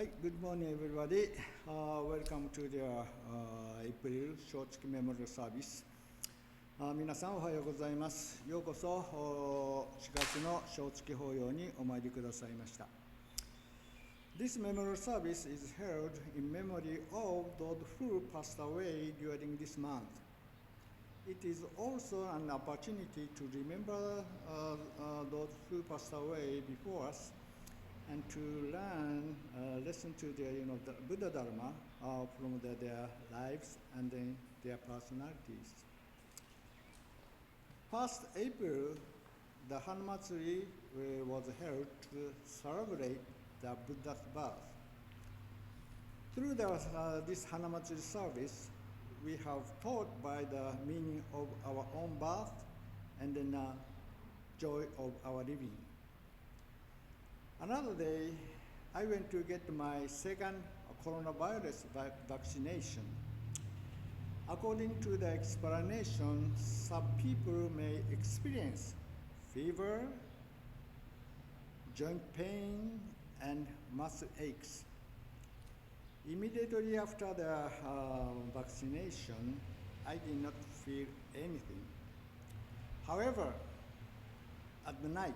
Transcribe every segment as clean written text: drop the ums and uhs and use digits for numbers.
Hi, good morning, everybody. Welcome to the April Shotsuki Memorial Service. 皆さんおはようございます。ようこそ4月の小月法要にお参りくださいました。This memorial service is held in memory of those who passed away during this month. It is also an opportunity to remember those who passed away before us and to learn, listen to the Buddha Dharma from their lives and their personalities. Past April, the Hanmatsuri was held to celebrate the Buddha's birth. Through this Hanmatsuri service, we have taught by the meaning of our own birth and the joy of our living. Another day, I went to get my second coronavirus vaccination. According to the explanation, some people may experience fever, joint pain, and muscle aches. Immediately after the vaccination, I did not feel anything. However, at the night,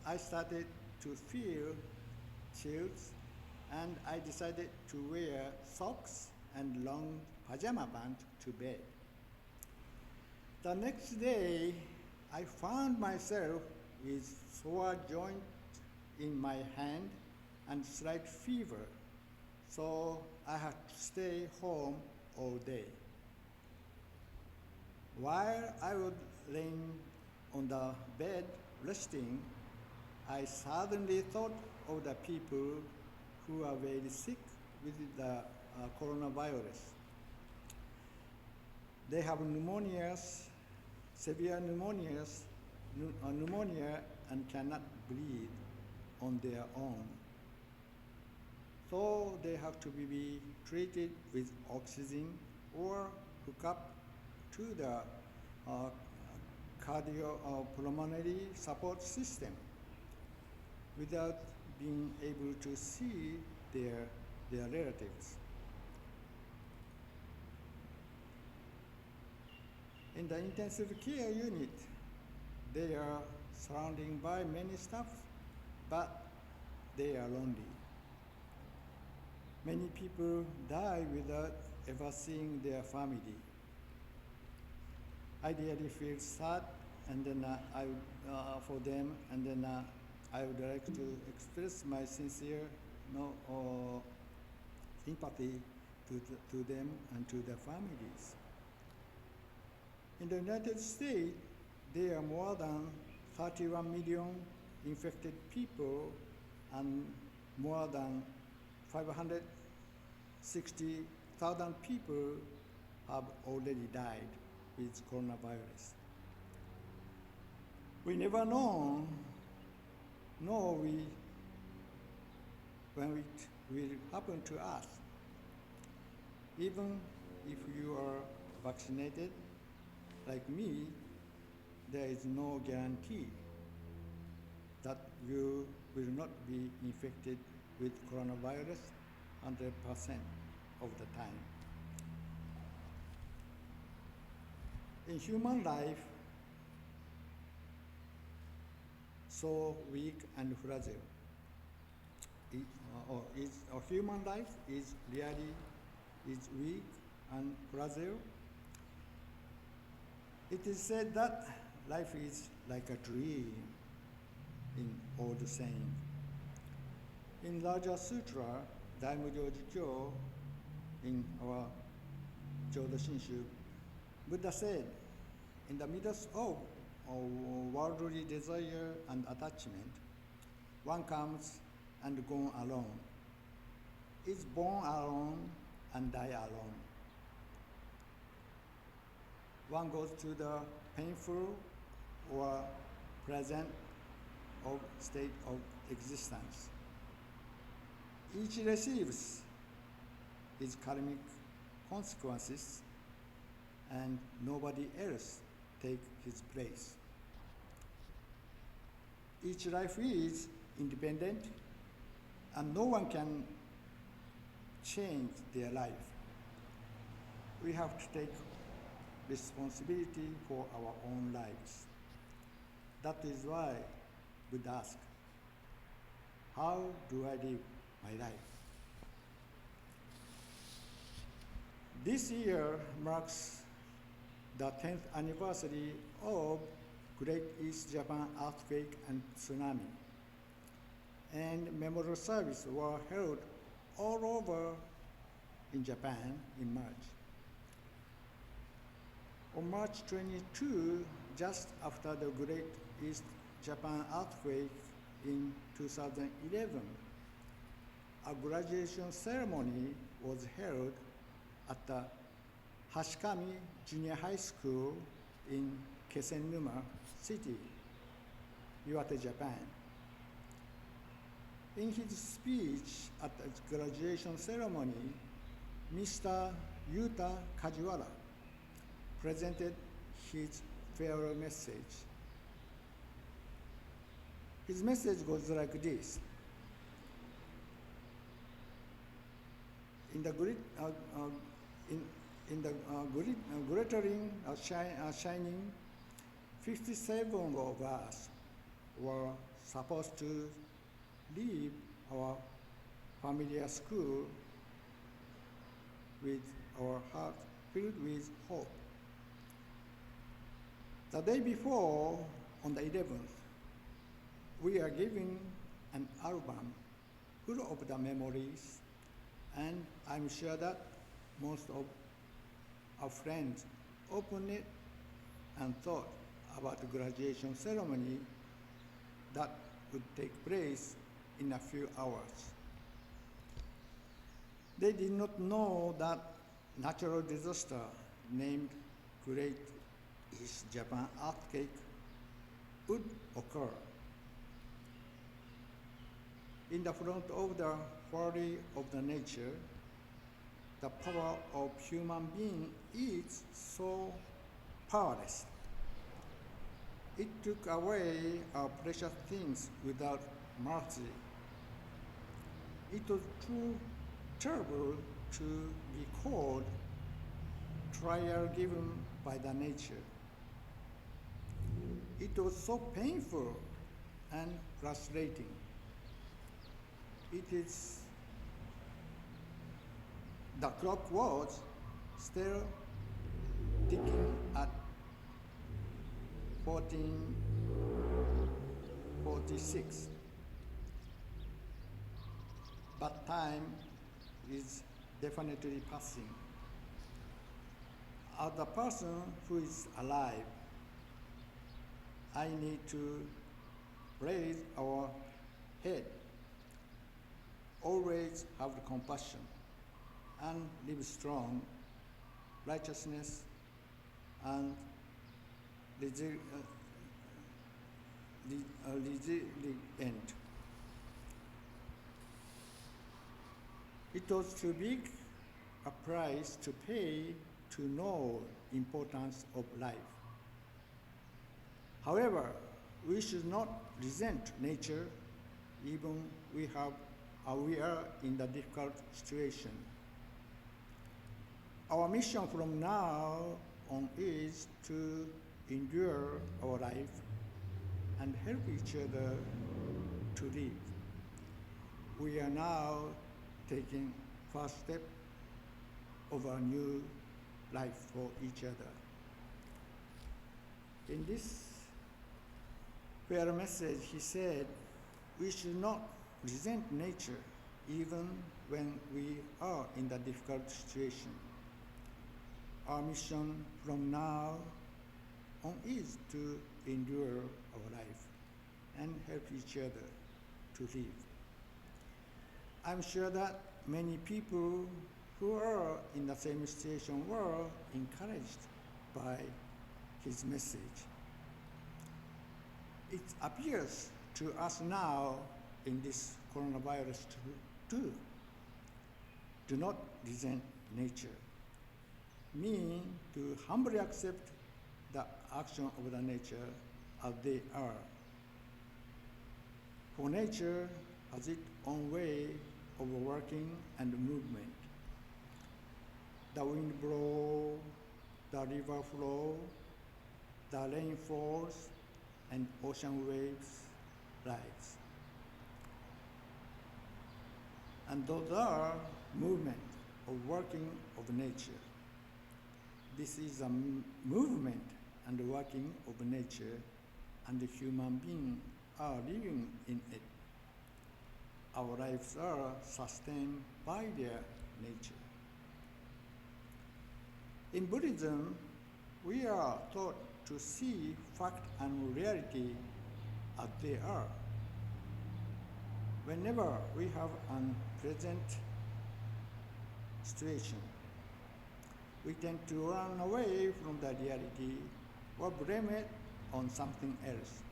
I started to feel chills, and I decided to wear socks and long pajama pants to bed. The next day, I found myself with sore joints in my hand and slight fever, so I had to stay home all day. While I was laying on the bed resting, I suddenly thought of the people who are very sick with the coronavirus. They have severe pneumonia, and cannot breathe on their own. So they have to be treated with oxygen or hook up to the cardiopulmonary support system without being able to see their relatives. In the intensive care unit, they are surrounded by many staff, but they are lonely. Many people die without ever seeing their family. I really feel sad, and then for them, and then I would like to express my sincere sympathy to them and to their families. In the United States, there are more than 31 million infected people, and more than 560,000 people have already died with coronavirus. We never know when it will happen to us. Even if you are vaccinated, like me, there is no guarantee that you will not be infected with coronavirus 100% of the time. In human life, so weak and fragile. Human life is really weak and fragile. It is said that life is like a dream in old saying. In Raja Sutra, Daimyo-Jikyo, in our Jodo Shinshu, Buddha said, in the midst of worldly desire and attachment, one comes and goes alone, is born alone and die alone. One goes to the painful or present state of existence. Each receives its karmic consequences, and nobody else takes his place. Each life is independent and no one can change their life. We have to take responsibility for our own lives. That is why Buddha asked, how do I live my life? This year marks the 10th anniversary of Great East Japan earthquake and tsunami, and memorial services were held all over in Japan in March. On March 22, just after the Great East Japan earthquake in 2011, a graduation ceremony was held at the Hashikami Junior High School in Kesennuma City, Iwate, Japan. In his speech at the graduation ceremony, Mr. Yuta Kajiwara presented his farewell message. His message goes like this. In the glittering, shining, 57 of us were supposed to leave our familiar school with our heart filled with hope. The day before, on the 11th, we are given an album full of the memories, and I'm sure that most of our friends opened it and thought about the graduation ceremony that would take place in a few hours. They did not know that natural disaster named Great East Japan earthquake would occur. In the front of the fury of the nature, the power of human being is so powerless. It took away our precious things without mercy. It was too terrible to be called trial given by the nature. It was so painful and frustrating. The clock was still ticking at 14:46. But time is definitely passing. As the person who is alive, I need to raise our head, always have compassion, and live strong, righteousness, and resilient. It was too big a price to pay to know importance of life. However, we should not resent nature, even we are in the difficult situation. Our mission from now on is to endure our life and help each other to live. We are now taking first step of a new life for each other. In this prayer message, he said, we should not resent nature even when we are in the difficult situation. Our mission from now on is to endure our life and help each other to live. I'm sure that many people who are in the same situation were encouraged by his message. It appears to us now in this coronavirus too. Do not resent nature. Mean to humbly accept the action of the nature as they are. For nature has its own way of working and movement. The wind blows, the river flows, the rain falls, and ocean waves rise. And those are movement of working of nature. This is a movement and working of nature, and the human beings are living in it. Our lives are sustained by their nature. In Buddhism, we are taught to see fact and reality as they are. Whenever we have an present situation, we tend to run away from the reality or blame it on something else.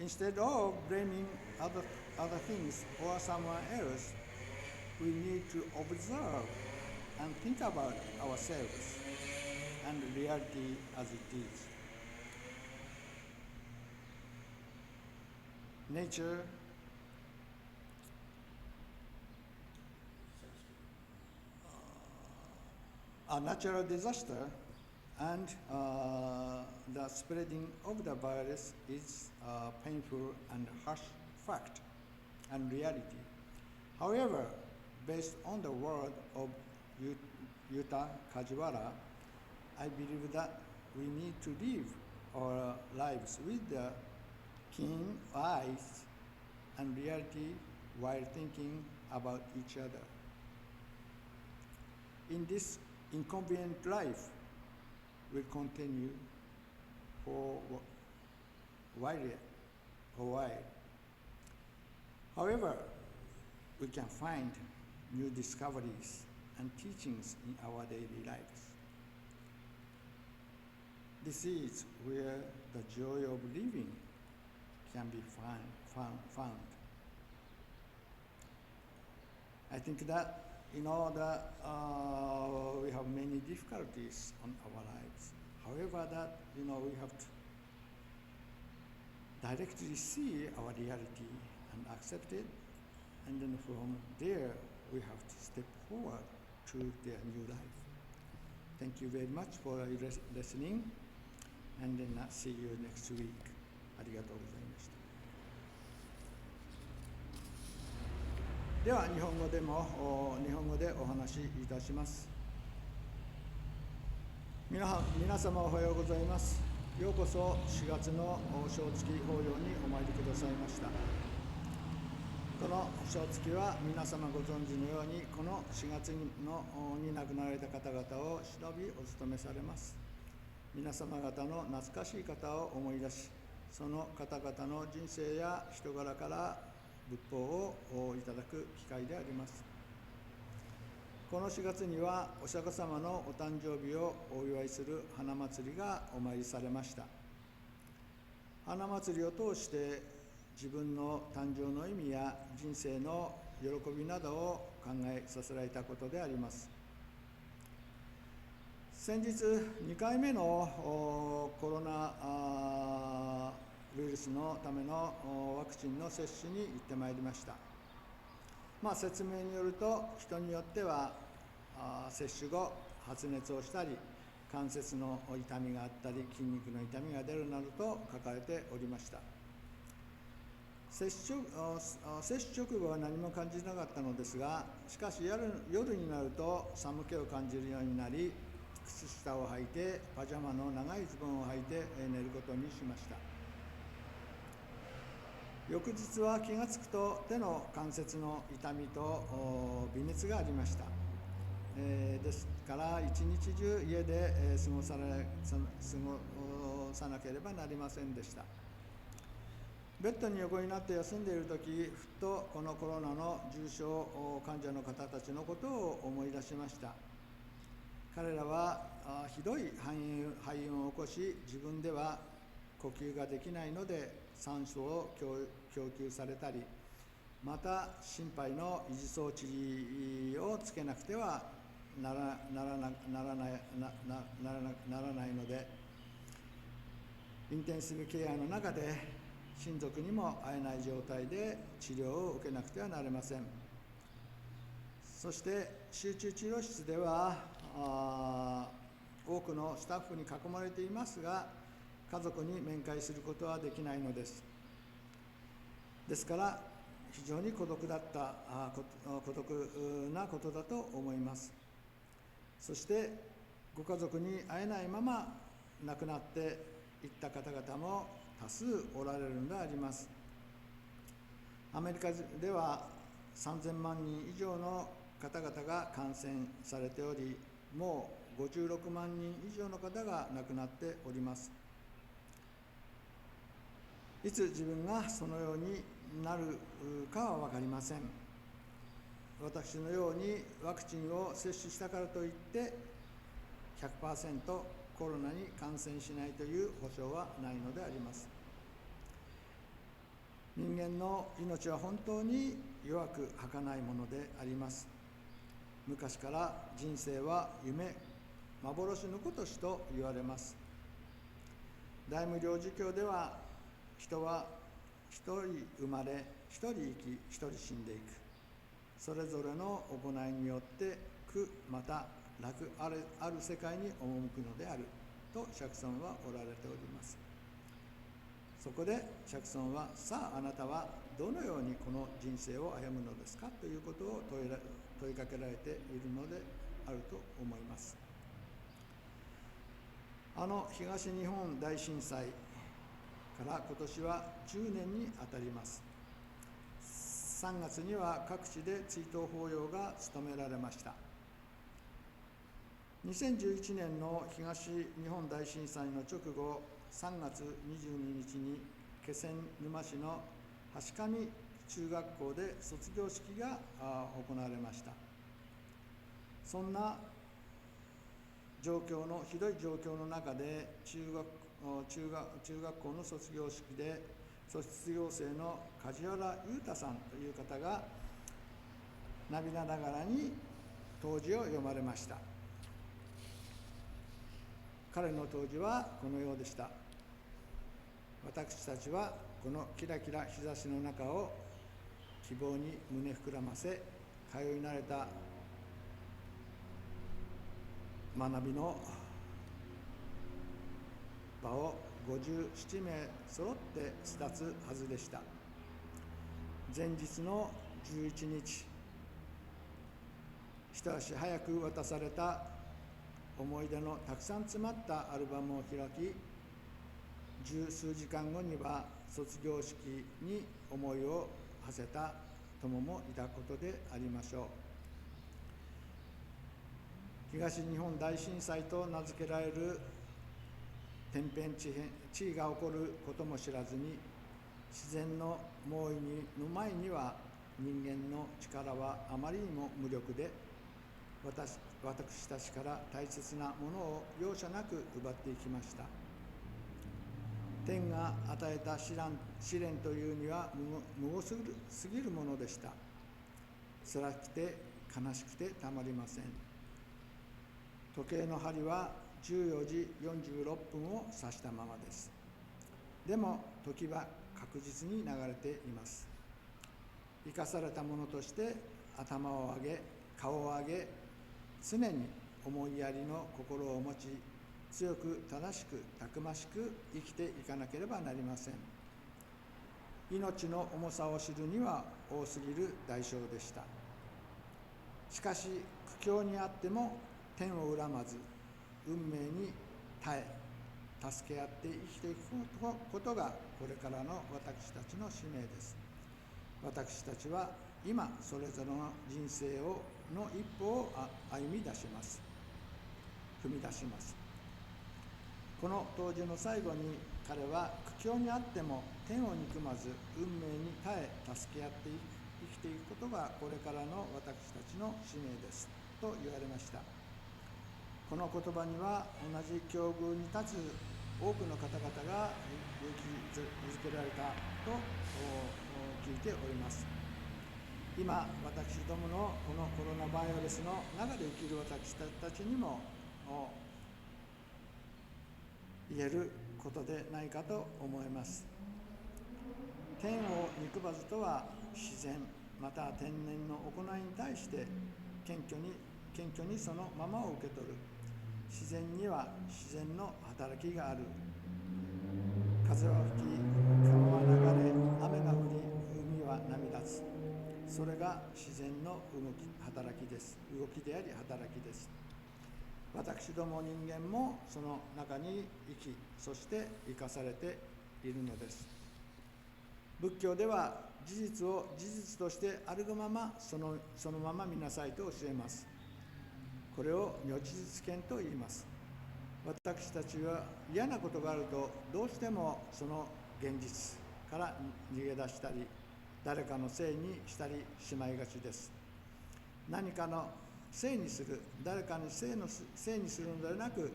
Instead of blaming other things or someone else, we need to observe and think about ourselves and reality as it is. Nature a natural disaster and the spreading of the virus is a painful and harsh fact and reality. However, based on the word of Yuta Kajiwara, I believe that we need to live our lives with the keen eyes and reality while thinking about each other. In this inconvenient life will continue for a while. However, we can find new discoveries and teachings in our daily lives. This is where the joy of living can be found. I think that we have many difficulties on our lives. However, that we have to directly see our reality and accept it, and then from there we have to step forward to their new life. Thank you very much for listening, and then see you next week. ありがとうございました。では日本語でお話しいたします。皆様おはようございます。ようこそ4月の正月法要にお参りくださいました。この正月は皆様ご存知のようにこの4月に亡くなられた方々を忍びお務めされます。皆様方の懐かしい方を思い出し、その方々の人生や人柄から仏法をいただく機会であります。この4月にはお釈迦様のお誕生日をお祝いする花祭りがお参りされました。花祭りを通して自分の誕生の意味や人生の喜びなどを考えさせられたことであります。先日2回目のコロナウイルスのためのワクチンの接種に行ってまいりました。説明によると、人によっては接種後発熱をしたり、関節の痛みがあったり、筋肉の痛みが出るなどと書かれておりました。接種直後は何も感じなかったのですが、しかし夜になると寒気を感じるようになり、靴下を履いてパジャマの長いズボンを履いて寝ることにしました。翌日は気がつくと手の関節の痛みと微熱がありました。ですから一日中家で過ごさなければなりませんでした。ベッドに横になって休んでいるとき、ふっとこのコロナの重症患者の方たちのことを思い出しました。彼らはひどい肺炎を起こし、自分では呼吸ができないので酸素を供給されたり、また心肺の維持装置をつけなくてはならないので、インテンシブケアの中で親族にも会えない状態で治療を受けなくてはなりません。そして集中治療室では多くのスタッフに囲まれていますが、家族に面会することはできないのです。ですから非常に孤独なことだと思います。そしてご家族に会えないまま亡くなっていった方々も多数おられるのであります。アメリカでは3000万人以上の方々が感染されており、もう56万人以上の方が亡くなっております。いつ自分がそのようになるかは分かりません。私のようにワクチンを接種したからといって 100% コロナに感染しないという保証はないのであります。人間の命は本当に弱く儚いものであります。昔から人生は夢、幻のごとしと言われます。大無量寿経では、人は一人生まれ、一人生き、一人死んでいく。それぞれの行いによって苦また楽ある世界に赴くのであると釈尊はおられております。そこで釈尊は、さああなたはどのようにこの人生を歩むのですかということを問いかけられているのであると思います。東日本大震災から今年は10年にあたります。3月には各地で追悼法要が務められました。2011年の東日本大震災の直後、3月22日に気仙沼市の橋上中学校で卒業式が行われました。そんなひどい状況の中で中学校の卒業式で卒業生の梶原裕太さんという方が涙ながらに答辞を読まれました。彼の答辞はこのようでした。私たちはこのキラキラ日差しの中を希望に胸膨らませ、通い慣れた学びの場を57名揃って巣立つはずでした。前日の11日、一足早く渡された思い出のたくさん詰まったアルバムを開き、十数時間後には卒業式に思いを馳せた友もいたことでありましょう。東日本大震災と名付けられる天変地異が起こることも知らずに、自然の猛威の前には人間の力はあまりにも無力で、私たちから大切なものを容赦なく奪っていきました。天が与えた試練というには無謀すぎるものでした。辛くて悲しくてたまりません。時計の針は14時46分を指したままです。でも時は確実に流れています。生かされた者として頭を上げ、顔を上げ、常に思いやりの心を持ち、強く正しくたくましく生きていかなければなりません。命の重さを知るには多すぎる代償でした。しかし苦境にあっても天を恨まず、運命に耐え、助け合って生きていくことがこれからの私たちの使命です。私たちは今それぞれの人生の一歩を歩み出します。踏み出します。この答辞の最後に彼は、苦境にあっても天を憎まず運命に耐え助け合って生きていくことがこれからの私たちの使命ですと言われました。この言葉には同じ境遇に立つ多くの方々が勇気づけられたと聞いております。今私どものこのコロナバイオレスの中で生きる私たちにも言えることでないかと思います。天を憎まずとは自然また天然の行いに対して謙虚にそのままを受け取る。自然には自然の働きがある。風は吹き、川は流れ、雨が降り、海は波立つ。それが自然の働きです。動きであり働きです。私ども人間もその中に生き、そして生かされているのです。仏教では事実を事実としてあるがままそのまま見なさいと教えます。これを如実見と言います。私たちは嫌なことがあるとどうしてもその現実から逃げ出したり誰かのせいにしたりしまいがちです。何かのせいにする、誰かにせいにするのではなく、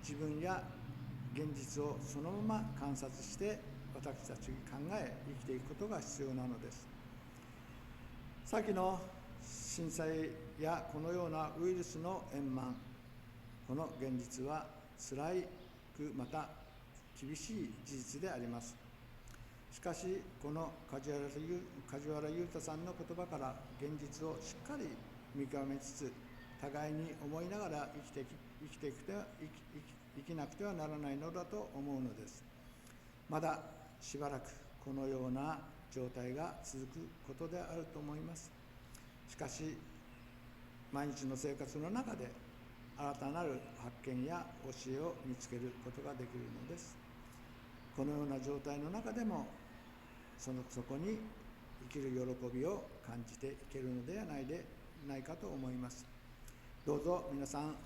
自分や現実をそのまま観察して私たちが考え生きていくことが必要なのです。先の震災やこのようなウイルスの円満、この現実は辛くまた厳しい事実であります。しかしこの梶原裕太さんの言葉から現実をしっかり見極めつつ互いに思いながら生きなくてはならないのだと思うのです。まだしばらくこのような状態が続くことであると思います。しかし毎日の生活の中で新たなる発見や教えを見つけることができるのです。このような状態の中でもそこに生きる喜びを感じていけるのではないかと思います。どうぞ皆さん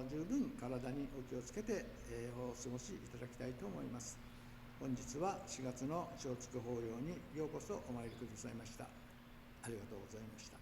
十分体にお気をつけてお過ごしいただきたいと思います。本日は4月の正月法要にようこそお参りくださいました。ありがとうございました。